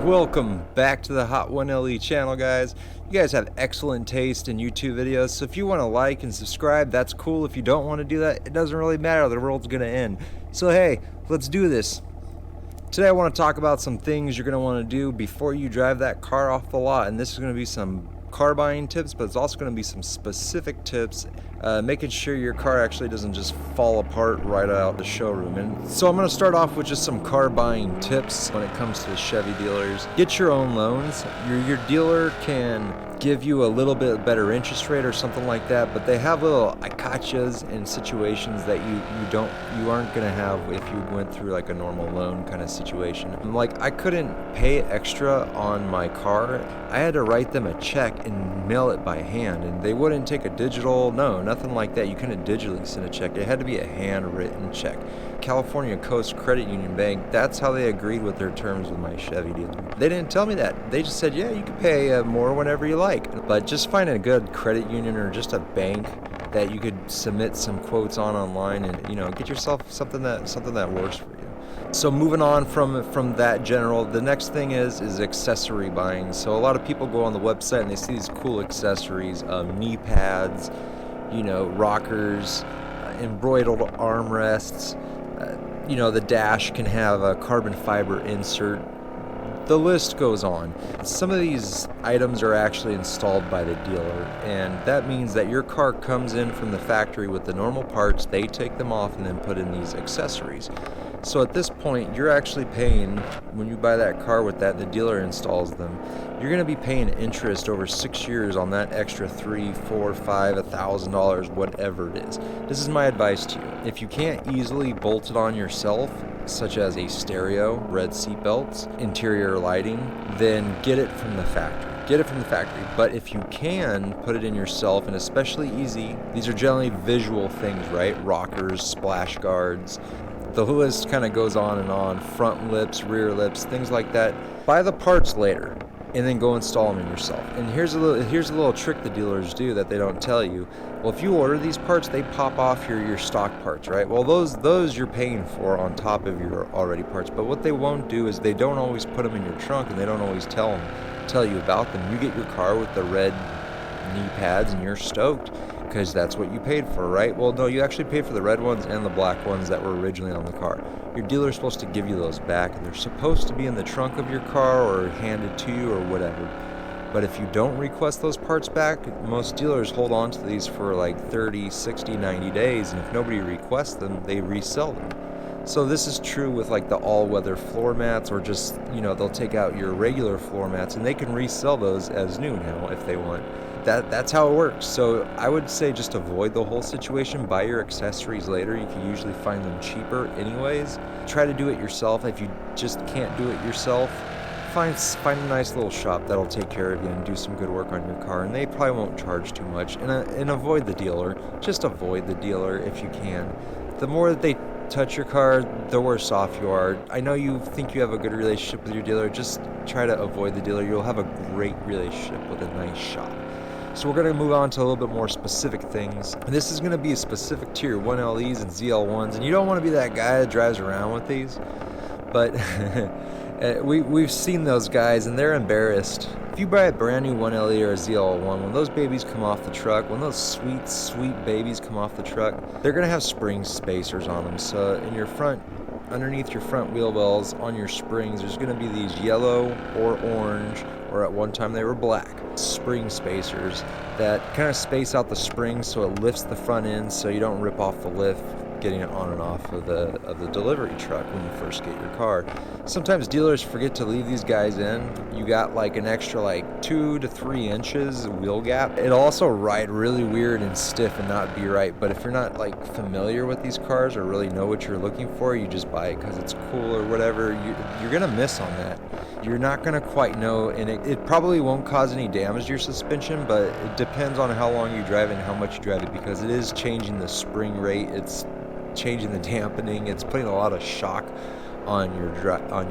Welcome back to the Hot 1LE channel, guys. You guys have excellent taste in YouTube videos, so if you want to like and subscribe, that's cool. If you don't want to do that, it doesn't really matter. The world's gonna end. So hey, let's do this. Today I want to talk about some things you're gonna want to do before you drive that car off the lot, and this is gonna be some car buying tips, but it's also going to be some specific tips, making sure your car actually doesn't just fall apart right out the showroom. And so I'm going to start off with just some car buying tips when it comes to Chevy dealers. Get your own loans. Your dealer can give you a little bit better interest rate or something like that, but they have little icachas in situations that you aren't going to have if you went through like a normal loan kind of situation. Like, I couldn't pay extra on my car. I had to write them a check and mail it by hand, and they wouldn't take a digital, nothing like that. You couldn't digitally send a check. It had to be a handwritten check. California Coast Credit Union Bank, that's how they agreed with their terms with my Chevy dealer. They didn't tell me that. They just said, yeah, you can pay more whenever you like. But just find a good credit union or just a bank that you could submit some quotes on online, and get yourself something that works for you. So moving on from that general, the next thing is accessory buying. So a lot of people go on the website and they see these cool accessories, knee pads, rockers, embroidered armrests. The dash can have a carbon fiber insert. The list goes on. Some of these items are actually installed by the dealer, and that means that your car comes in from the factory with the normal parts. They take them off and then put in these accessories. So at this point, you're actually paying, when you buy that car with that, the dealer installs them, you're going to be paying interest over 6 years on that extra $3, $4, $5, $1,000, whatever it is. This is my advice to you. If you can't easily bolt it on yourself, such as a stereo, red seat belts, interior lighting, then get it from the factory. Get it from the factory. But if you can put it in yourself, and especially easy, these are generally visual things, right? Rockers, splash guards. The list kind of goes on and on. Front lips, rear lips, things like that. Buy the parts later, and then go install them in yourself. And here's a little trick the dealers do that they don't tell you. Well, if you order these parts, they pop off your stock parts, right? Well, those you're paying for on top of your already parts. But what they won't do is they don't always put them in your trunk, and they don't always tell you about them. You get your car with the red knee pads, and you're stoked, because that's what you paid for, right? Well, no, you actually paid for the red ones and the black ones that were originally on the car. Your dealer's supposed to give you those back, and they're supposed to be in the trunk of your car or handed to you or whatever. But if you don't request those parts back, most dealers hold on to these for like 30, 60, 90 days, and if nobody requests them, they resell them. So this is true with like the all-weather floor mats, or just, they'll take out your regular floor mats and they can resell those as new now if they want. That's how it works. So I would say just avoid the whole situation. Buy your accessories later. You can usually find them cheaper anyways. Try to do it yourself. If you just can't do it yourself, find a nice little shop that'll take care of you and do some good work on your car, and they probably won't charge too much. And avoid the dealer. Just avoid the dealer if you can. The more that they touch your car, the worse off you are. I know you think you have a good relationship with your dealer. Just try to avoid the dealer. You'll have a great relationship with a nice shop. So we're going to move on to a little bit more specific things. This is going to be specific to your 1LEs and ZL1s, and you don't want to be that guy that drives around with these, but we've seen those guys, and they're embarrassed. If you buy a brand new 1LE or a ZL1, when those babies come off the truck, when those sweet, sweet babies come off the truck, they're going to have spring spacers on them. So in your front, underneath your front wheel wells on your springs, there's going to be these yellow or orange, or at one time they were black, spring spacers that kind of space out the springs so it lifts the front end so you don't rip off the lift getting it on and off of the delivery truck when you first get your car. Sometimes dealers forget to leave these guys in. You got like an extra like 2 to 3 inches wheel gap. It'll also ride really weird and stiff and not be right, but if you're not like familiar with these cars or really know what you're looking for, you just buy it because it's cool or whatever, you're gonna miss on that. You're not gonna quite know, and it probably won't cause any damage to your suspension, but it depends on how long you drive and how much you drive it, because it is changing the spring rate, it's changing the dampening, it's putting a lot of shock on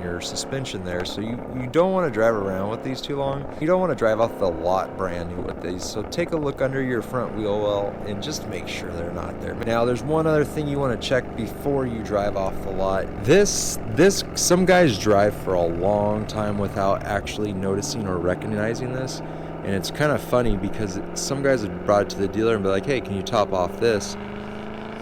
your suspension there, so you don't want to drive around with these too long. You don't want to drive off the lot brand new with these, so take a look under your front wheel well and just make sure they're not there. Now there's one other thing you want to check before you drive off the lot. This some guys drive for a long time without actually noticing or recognizing this, and it's kind of funny because some guys have brought it to the dealer and be like, hey, can you top off this?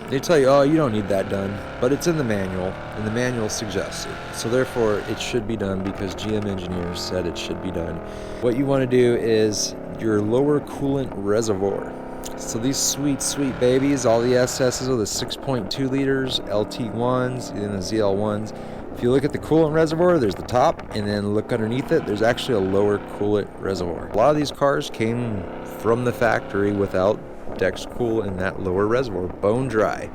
They tell you, oh, you don't need that done, but it's in the manual, and the manual suggests it. So therefore, it should be done because GM engineers said it should be done. What you want to do is your lower coolant reservoir. So these sweet, sweet babies, all the SSs are the 6.2 liters, LT1s, and the ZL1s. If you look at the coolant reservoir, there's the top, and then look underneath it, there's actually a lower coolant reservoir. A lot of these cars came from the factory without Dex Cool in that lower reservoir, bone dry.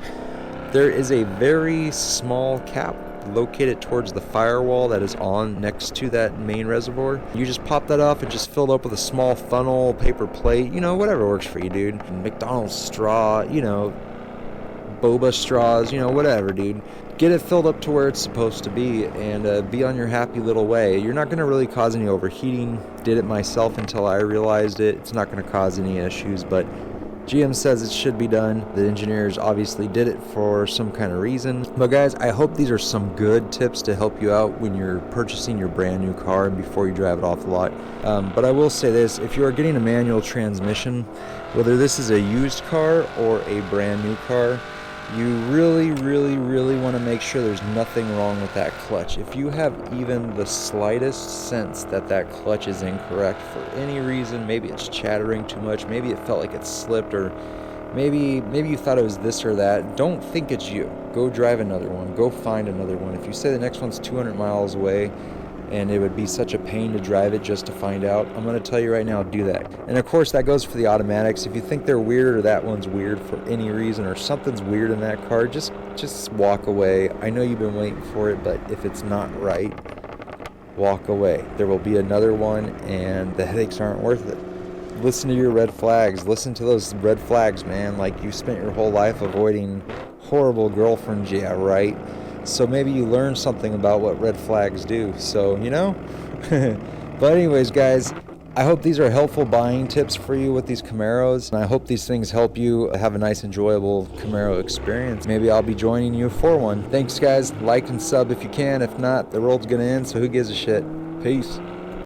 There is a very small cap located towards the firewall that is on next to that main reservoir. You just pop that off and just fill it up with a small funnel, paper plate, whatever works for you, dude. McDonald's straw, boba straws, whatever, dude. Get it filled up to where it's supposed to be and be on your happy little way. You're not going to really cause any overheating. Did it myself until I realized it. It's not going to cause any issues, but GM says it should be done. The engineers obviously did it for some kind of reason. But guys, I hope these are some good tips to help you out when you're purchasing your brand new car and before you drive it off the lot. But I will say this, if you are getting a manual transmission, whether this is a used car or a brand new car, you really, really, really want to make sure there's nothing wrong with that clutch. If you have even the slightest sense that that clutch is incorrect for any reason, maybe it's chattering too much, maybe it felt like it slipped, or maybe you thought it was this or that, don't think it's you. Go drive another one. Go find another one. If you say the next one's 200 miles away and it would be such a pain to drive it just to find out, I'm going to tell you right now, do that. And of course, that goes for the automatics. If you think they're weird or that one's weird for any reason or something's weird in that car, just walk away. I know you've been waiting for it, but if it's not right, walk away. There will be another one, and the headaches aren't worth it. Listen to your red flags. Listen to those red flags, man. Like, you spent your whole life avoiding horrible girlfriends, yeah, right? So maybe you learn something about what red flags do. So, But anyways, guys, I hope these are helpful buying tips for you with these Camaros. And I hope these things help you have a nice, enjoyable Camaro experience. Maybe I'll be joining you for one. Thanks, guys. Like and sub if you can. If not, the world's going to end, so who gives a shit? Peace.